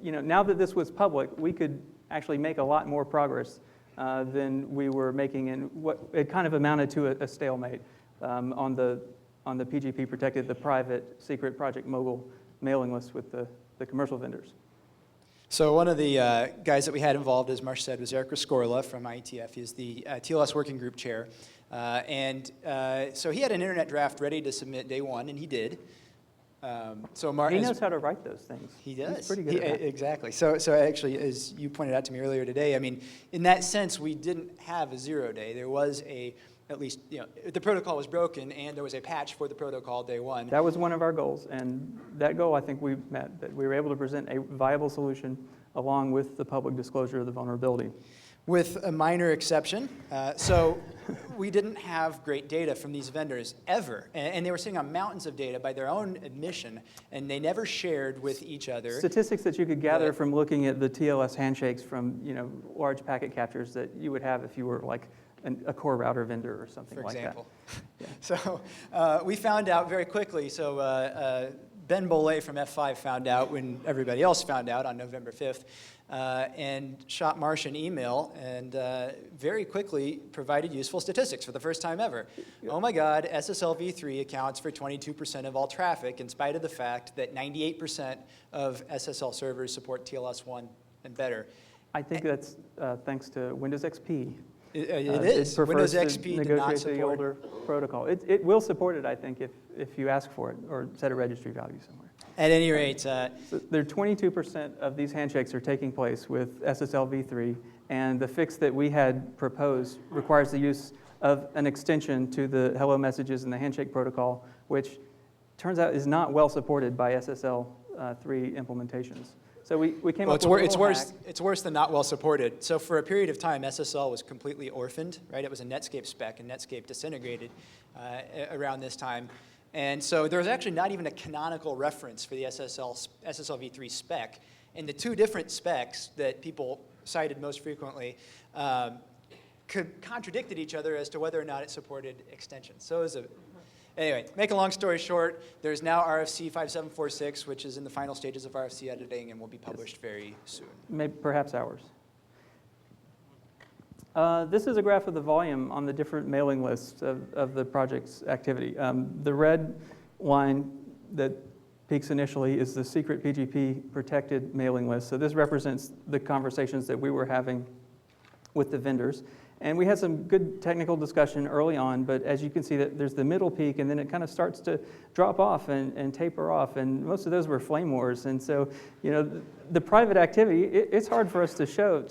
now that this was public, we could actually make a lot more progress than we were making in what it kind of amounted to a stalemate on the PGP protected, the private secret Project Mogul mailing list with the commercial vendors. So one of the guys that we had involved, as Marsh said, was Eric Rescorla from IETF. He's the TLS working group chair. So he had an internet draft ready to submit day one, and he did. He knows how to write those things. He does. He's pretty good at that. Exactly. So actually, as you pointed out to me earlier today, I mean, in that sense, we didn't have a 0 day. There was at least, the protocol was broken, and there was a patch for the protocol day one. That was one of our goals, and that goal I think we met, that we were able to present a viable solution along with the public disclosure of the vulnerability. With a minor exception. So we didn't have great data from these vendors ever. And they were sitting on mountains of data by their own admission, and they never shared with each other. Statistics that you could gather from looking at the TLS handshakes from large packet captures that you would have if you were like a core router vendor or something like that. For example. So we found out very quickly. So Ben Bollet from F5 found out when everybody else found out on November 5th. And shot Marsh an email and very quickly provided useful statistics for the first time ever. Oh my God, SSL v3 accounts for 22% of all traffic in spite of the fact that 98% of SSL servers support TLS 1 and better. I think that's thanks to Windows XP. It is. Windows XP did not support the older protocol. It will support it, I think, if you ask for it or set a registry value somewhere. At any rate. So there 22% of these handshakes are taking place with SSL v3, and the fix that we had proposed requires the use of an extension to the hello messages and the handshake protocol, which turns out is not well supported by SSL 3 implementations. So we came up with it's worse than not well supported. So for a period of time, SSL was completely orphaned, right? It was a Netscape spec, and Netscape disintegrated around this time. And so there was actually not even a canonical reference for the SSL v3 spec. And the two different specs that people cited most frequently contradicted each other as to whether or not it supported extensions. So it was Anyway, make a long story short, there's now RFC 5746, which is in the final stages of RFC editing and will be published very soon. Maybe perhaps hours. This is a graph of the volume on the different mailing lists of the project's activity. The red line that peaks initially is the secret PGP protected mailing list. So this represents the conversations that we were having with the vendors. And we had some good technical discussion early on, but as you can see, that there's the middle peak, and then it kind of starts to drop off and taper off, and most of those were flame wars. And so, the private activity, it's hard for us to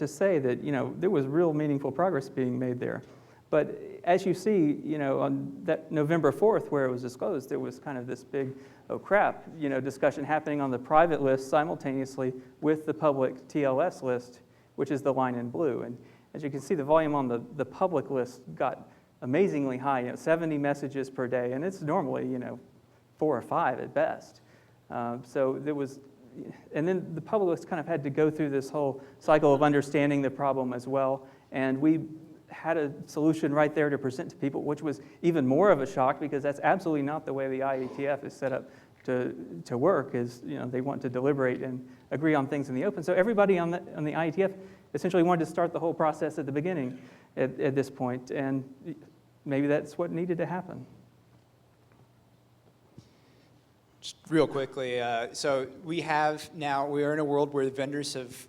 say that, there was real meaningful progress being made there. But as you see, on that November 4th, where it was disclosed, there was kind of this big, oh crap, discussion happening on the private list simultaneously with the public TLS list, which is the line in blue. And as you can see, the volume on the public list got amazingly high, 70 messages per day, and it's normally, 4 or 5 at best. So there was, and then the public list kind of had to go through this whole cycle of understanding the problem as well, and we had a solution right there to present to people, which was even more of a shock because that's absolutely not the way the IETF is set up to work. Is they want to deliberate and agree on things in the open. So everybody on the IETF essentially wanted to start the whole process at the beginning at this point, and maybe that's what needed to happen. Just real quickly, so we are in a world where vendors have,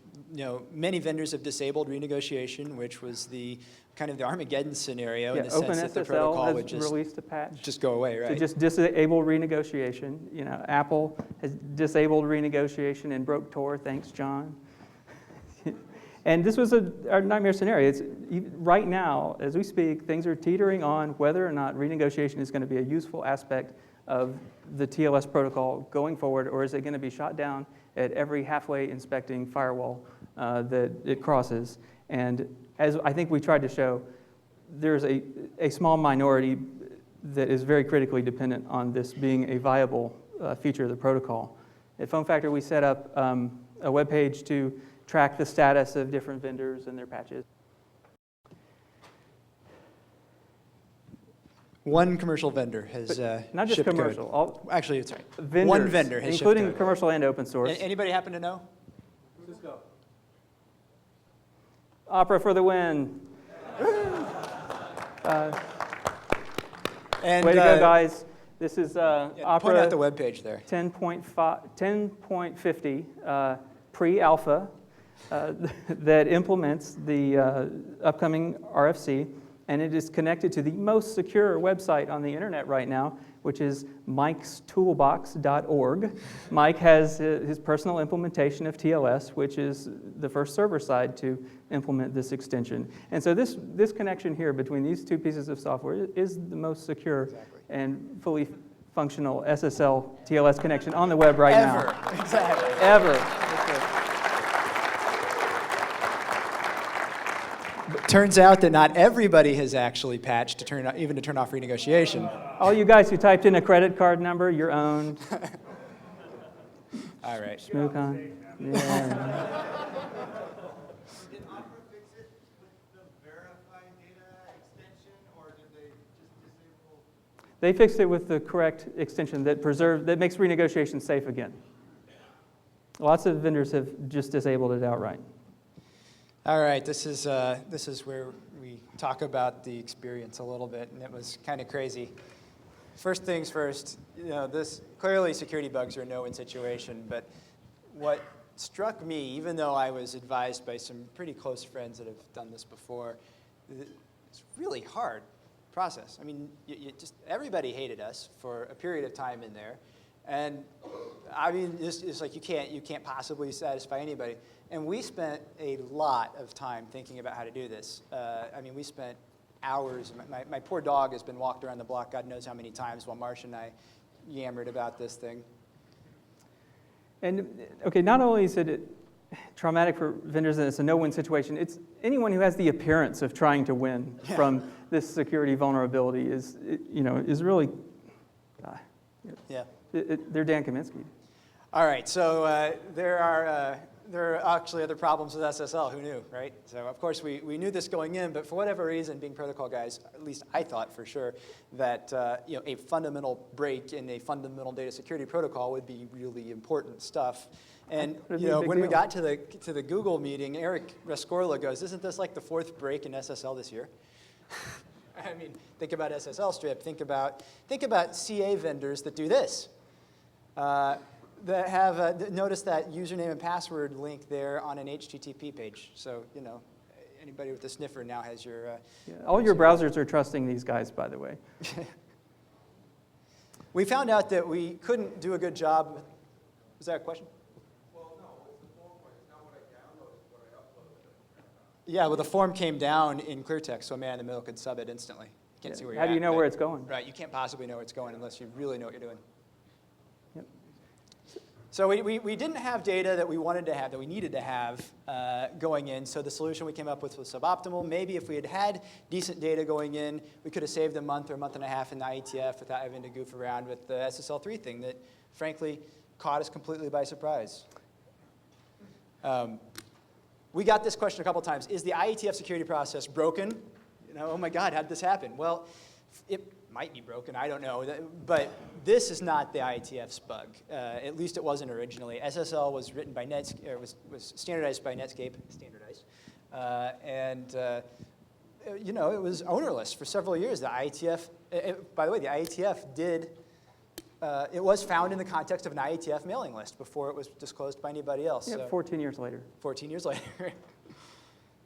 many vendors have disabled renegotiation, which was the kind of the Armageddon scenario in the sense that the protocol would has released a patch just go away, right? to just disable renegotiation. Apple has disabled renegotiation and broke Tor. Thanks, John. And this was our nightmare scenario. Right now, as we speak, things are teetering on whether or not renegotiation is going to be a useful aspect of the TLS protocol going forward, or is it going to be shot down at every halfway inspecting firewall that it crosses. And as I think we tried to show, there's a small minority that is very critically dependent on this being a viable feature of the protocol. At Phone Factor, we set up a web page to track the status of different vendors and their patches. One commercial vendor has Not just shipped commercial. code. Actually, it's right. Vendors, One vendor has including shipped code. commercial and open source. Anybody happen to know? Opera for the win. And, Way to go, guys. This is Point out Opera the webpage there. 10.50 pre-alpha that implements the upcoming RFC, and it is connected to the most secure website on the internet right now, which is mikestoolbox.org. Mike has his personal implementation of TLS, which is the first server side to implement this extension. And so this connection here between these two pieces of software is the most secure and fully functional SSL TLS connection on the web right now. Exactly. Ever. Turns out that not everybody has actually patched to turn off renegotiation. All you guys who typed in a credit card number, you're owned. All right. Shmoocon. Yeah. Did Opera fix it with the verify data extension, or did they just disable? They fixed it with the correct extension that makes renegotiation safe again. Lots of vendors have just disabled it outright. All right, this is where we talk about the experience a little bit, and it was kind of crazy. First things first, this clearly security bugs are a no-win situation, but what struck me, even though I was advised by some pretty close friends that have done this before, it's a really hard process. I mean, everybody hated us for a period of time in there, and I mean, it's like you can't possibly satisfy anybody. And we spent a lot of time thinking about how to do this. I mean, we spent hours. My poor dog has been walked around the block God knows how many times while Marcia and I yammered about this thing. And okay, not only is it traumatic for vendors and it's a no-win situation, it's anyone who has the appearance of trying to win from this security vulnerability is really, they're Dan Kaminsky. All right, so there there are actually other problems with SSL. Who knew, right? So of course we knew this going in, but for whatever reason, being protocol guys, at least I thought for sure that a fundamental break in a fundamental data security protocol would be really important stuff. And when we got to the Google meeting, Eric Rescorla goes, "Isn't this like the 4th break in SSL this year?" I mean, think about SSL strip. Think about CA vendors that do this. That have notice that username and password link there on an HTTP page. So anybody with a sniffer now has your. All your browsers are trusting these guys, by the way. We found out that we couldn't do a good job. Was that a question? Well, no, it's the form point. It's not what I downloaded, it's what I uploaded. Yeah, well, the form came down in clear text, so a man in the middle could sub it instantly. You can't see where you're How do you at, know but- where it's going? Right, you can't possibly know where it's going unless you really know what you're doing. Yep. So we didn't have data that we wanted to have, that we needed to have going in, so the solution we came up with was suboptimal. Maybe if we had had decent data going in, we could have saved a month or a month and a half in the IETF without having to goof around with the SSL3 thing that, frankly, caught us completely by surprise. We got this question a couple times. Is the IETF security process broken? Oh my God, how did this happen? Well, it might be broken, I don't know. But this is not the IETF's bug. At least it wasn't originally. SSL was written by Netscape, was standardized by Netscape, it was ownerless for several years. The IETF, by the way, the IETF did, it was found in the context of an IETF mailing list before it was disclosed by anybody else. Yeah, So 14 years later. 14 years later.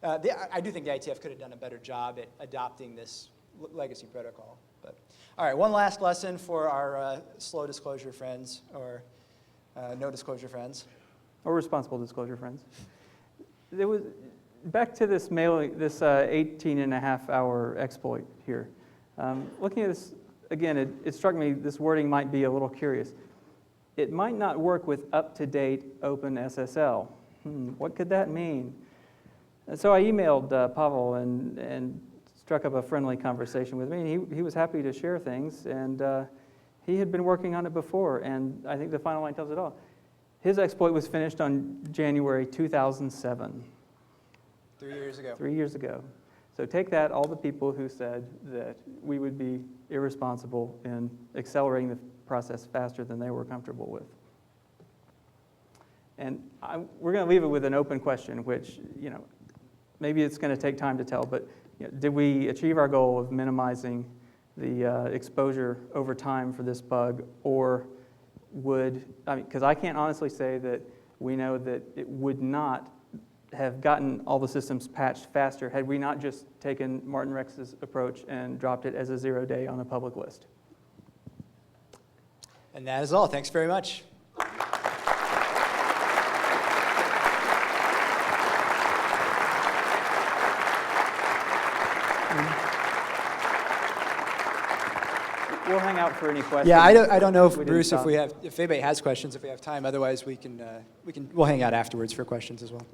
I do think the IETF could have done a better job at adopting this legacy protocol. But all right, one last lesson for our slow disclosure friends, or no disclosure friends. Or responsible disclosure friends. There was, back to this 18.5-hour exploit here. Looking at this, again, it struck me this wording might be a little curious. It might not work with up-to-date open SSL. What could that mean? And so I emailed Pavel and struck up a friendly conversation with me. He was happy to share things, and he had been working on it before, and I think the final line tells it all. His exploit was finished on January 2007. 3 years ago. 3 years ago. So take that, all the people who said that we would be irresponsible in accelerating the process faster than they were comfortable with. And we're going to leave it with an open question, which, maybe it's going to take time to tell, but did we achieve our goal of minimizing the exposure over time for this bug, or because I can't honestly say that we know that it would not have gotten all the systems patched faster had we not just taken Martin Rex's approach and dropped it as a 0-day on the public list. And that is all. Thanks very much. We'll hang out for any questions. Yeah, I don't know if We didn't Bruce, stop. if anybody has questions, if we have time. Otherwise, we'll hang out afterwards for questions as well.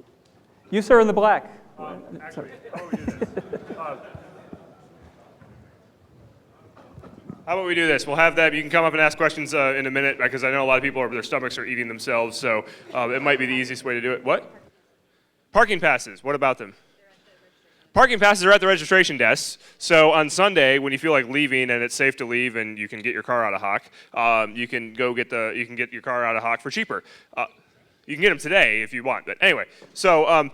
You, sir, in the black. Actually, how about we do this? We'll have that. You can come up and ask questions in a minute, because I know a lot of people, their stomachs are eating themselves, so it might be the easiest way to do it. What? Parking passes. What about them? Parking passes are at the registration desks. So on Sunday, when you feel like leaving and it's safe to leave and you can get your car out of hock, you can get your car out of hock for cheaper. You can get them today if you want. But anyway, so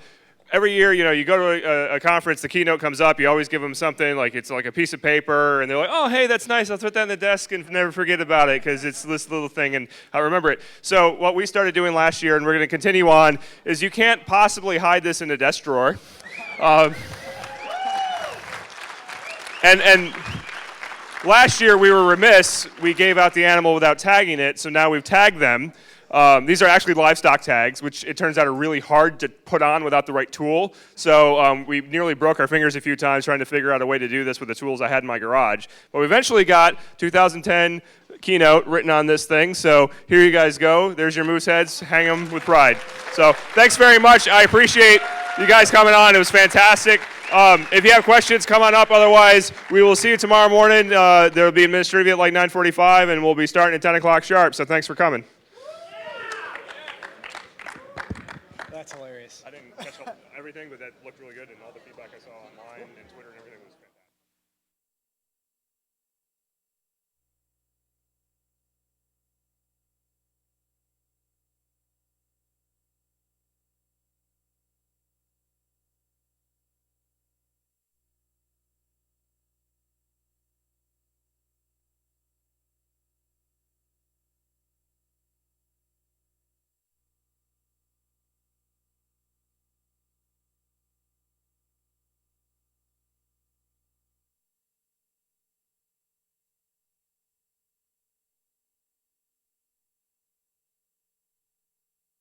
every year, you go to a conference, the keynote comes up, you always give them something, like it's like a piece of paper, and they're like, oh, hey, that's nice, I'll put that on the desk and never forget about it, because it's this little thing, and I remember it. So what we started doing last year, and we're going to continue on, is you can't possibly hide this in a desk drawer. And last year we were remiss, we gave out the animal without tagging it, so now we've tagged them. These are actually livestock tags, which it turns out are really hard to put on without the right tool. So we nearly broke our fingers a few times trying to figure out a way to do this with the tools I had in my garage. But we eventually got 2010 keynote written on this thing. So here you guys go. There's your moose heads. Hang them with pride. So thanks very much. I appreciate you guys coming on. It was fantastic. If you have questions, come on up. Otherwise, we will see you tomorrow morning. There will be administrative at like 9:45, and we'll be starting at 10 o'clock sharp. So thanks for coming. That's I didn't catch everything, but that looked really good, and all the feedback I saw online and Twitter and everything.